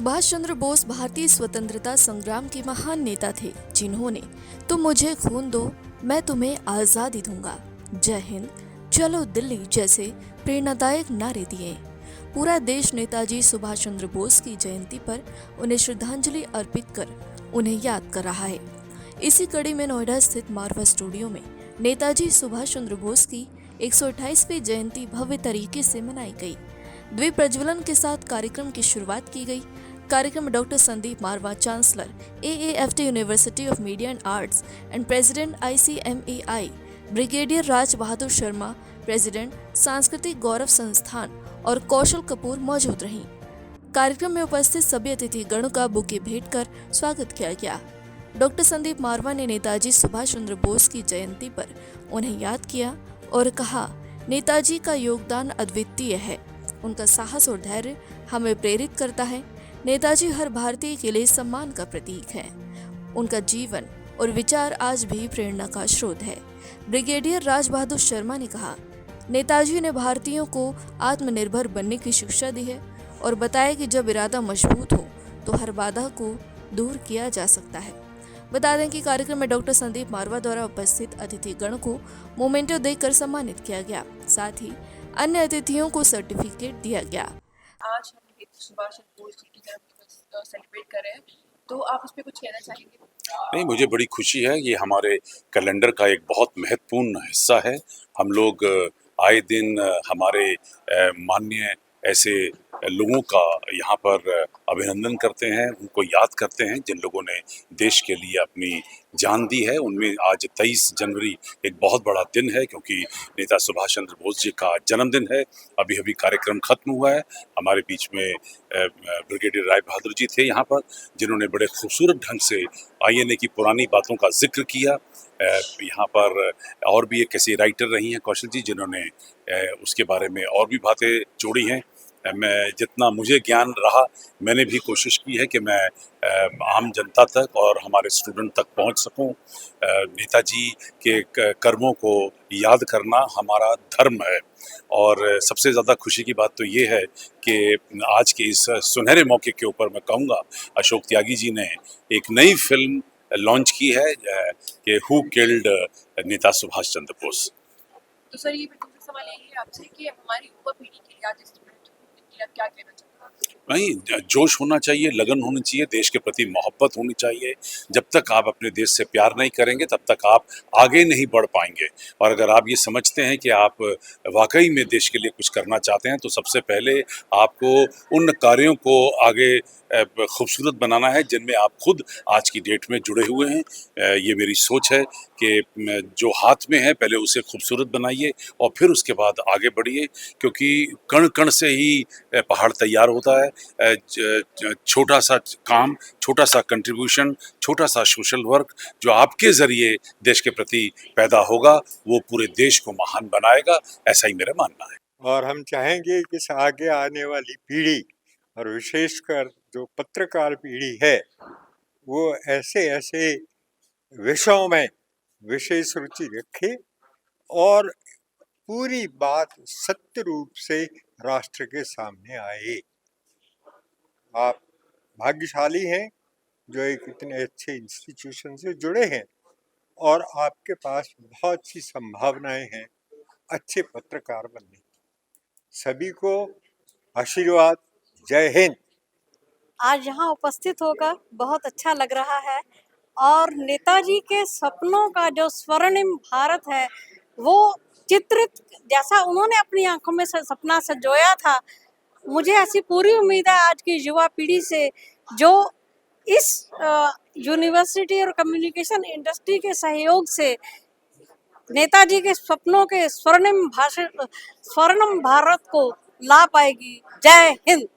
सुभाष चंद्र बोस भारतीय स्वतंत्रता संग्राम के महान नेता थे, जिन्होंने तुम मुझे खून दो, मैं तुम्हें आजादी दूंगा, जय हिंद, चलो दिल्ली जैसे प्रेरणादायक नारे दिए। पूरा देश नेताजी सुभाष चंद्र बोस की जयंती पर उन्हें श्रद्धांजलि अर्पित कर उन्हें याद कर रहा है। इसी कड़ी में नोएडा स्थित मारवा स्टूडियो में नेताजी सुभाष चंद्र बोस की 128वीं जयंती भव्य तरीके से मनाई गई। द्वीप प्रज्वलन के साथ कार्यक्रम की शुरुआत की गई। कार्यक्रम में doctor Sandeep Marwah, chancellor AAFT university of media and arts and president ICMAI, brigadier Raj Bahadur Sharma, president Sanskritik Gaurav संस्थान और कौशल कपूर मौजूद रहीं। कार्यक्रम में उपस्थित सभी अतिथिगणों का बुके भेंट कर स्वागत किया गया। डॉक्टर संदीप मारवा ने नेताजी सुभाष चंद्र बोस की जयंती पर उन्हें याद किया और कहा, नेताजी का योगदान अद्वितीय है, उनका साहस और धैर्य हमें प्रेरित करता है। नेताजी हर भारतीय के लिए सम्मान का प्रतीक है। उनका जीवन और विचार आज भी प्रेरणा का स्रोत है। ब्रिगेडियर राज बहादुर शर्मा ने कहा, नेताजी ने भारतीयों को आत्मनिर्भर बनने की शिक्षा दी है और बताया कि जब इरादा मजबूत हो तो हर बाधा को दूर किया जा सकता है। बता दें कि कार्यक्रम में डॉक्टर संदीप मारवा द्वारा उपस्थित अतिथिगण को मोमेंटो देकर सम्मानित किया गया। साथ ही अन्य अतिथियों को सर्टिफिकेट दिया गया। आज हम सुभाष चंद्र बोस जी की जन्मदिवस सेलिब्रेट कर रहे हैं, तो आप उस पर कुछ कहना चाहेंगे? नहीं, मुझे बड़ी खुशी है। ये हमारे कैलेंडर का एक बहुत महत्वपूर्ण हिस्सा है। हम लोग आए दिन हमारे माननीय ऐसे लोगों का यहाँ पर अभिनंदन करते हैं, उनको याद करते हैं जिन लोगों ने देश के लिए अपनी जान दी है। उनमें आज 23 जनवरी एक बहुत बड़ा दिन है, क्योंकि नेता सुभाष चंद्र बोस जी का जन्मदिन है। अभी अभी कार्यक्रम खत्म हुआ है। हमारे बीच में ब्रिगेडियर राय बहादुर जी थे यहाँ पर, जिन्होंने बड़े खूबसूरत ढंग से INA की पुरानी बातों का जिक्र किया। यहाँ पर और भी एक ऐसी राइटर रही हैं कौशल जी, जिन्होंने उसके बारे में और भी बातें जोड़ी हैं। मैं जितना मुझे ज्ञान रहा, मैंने भी कोशिश की है कि मैं आम जनता तक और हमारे स्टूडेंट तक पहुंच सकूं। नेताजी के कर्मों को याद करना हमारा धर्म है। और सबसे ज़्यादा खुशी की बात तो ये है कि आज के इस सुनहरे मौके के ऊपर मैं कहूँगा, अशोक त्यागी जी ने एक नई फिल्म लॉन्च की है कि हु किल्ड नेता सुभाष चंद्र बोस। तो सर, ये दूसरा सवाल यही है आपसे कि हमारी युवा पीढ़ी के लिए आज आप क्या कहना चाहते हैं? नहीं, जोश होना चाहिए, लगन होनी चाहिए, देश के प्रति मोहब्बत होनी चाहिए। जब तक आप अपने देश से प्यार नहीं करेंगे, तब तक आप आगे नहीं बढ़ पाएंगे। और अगर आप ये समझते हैं कि आप वाकई में देश के लिए कुछ करना चाहते हैं, तो सबसे पहले आपको उन कार्यों को आगे खूबसूरत बनाना है जिनमें आप खुद आज की डेट में जुड़े हुए हैं। ये मेरी सोच है कि जो हाथ में है पहले उसे खूबसूरत बनाइए और फिर उसके बाद आगे बढ़िए, क्योंकि कण कण से ही पहाड़ तैयार होता है। छोटा सा काम, छोटा सा कंट्रीब्यूशन, छोटा सा सोशल वर्क जो आपके ज़रिए देश के प्रति पैदा होगा, वो पूरे देश को महान बनाएगा, ऐसा ही मेरा मानना है। और हम चाहेंगे कि इस आगे आने वाली पीढ़ी और विशेषकर जो पत्रकार पीढ़ी है, वो ऐसे ऐसे विषयों में विशेष रुचि रखे और पूरी बात सत्य रूप से राष्ट्र के सामने आए। आप भाग्यशाली हैं जो एक इतने अच्छे इंस्टीट्यूशन से जुड़े हैं और आपके पास बहुत सी संभावनाएं हैं अच्छे पत्रकार बनने की। सभी को आशीर्वाद। जय हिंद। आज यहाँ उपस्थित होकर बहुत अच्छा लग रहा है और नेताजी के सपनों का जो स्वर्णिम भारत है, वो चित्रित जैसा उन्होंने अपनी आंखों में सपना संजोया था, मुझे ऐसी पूरी उम्मीद है आज की युवा पीढ़ी से, जो इस यूनिवर्सिटी और कम्युनिकेशन इंडस्ट्री के सहयोग से नेताजी के सपनों के स्वर्णिम भारत को ला पाएगी। जय हिंद।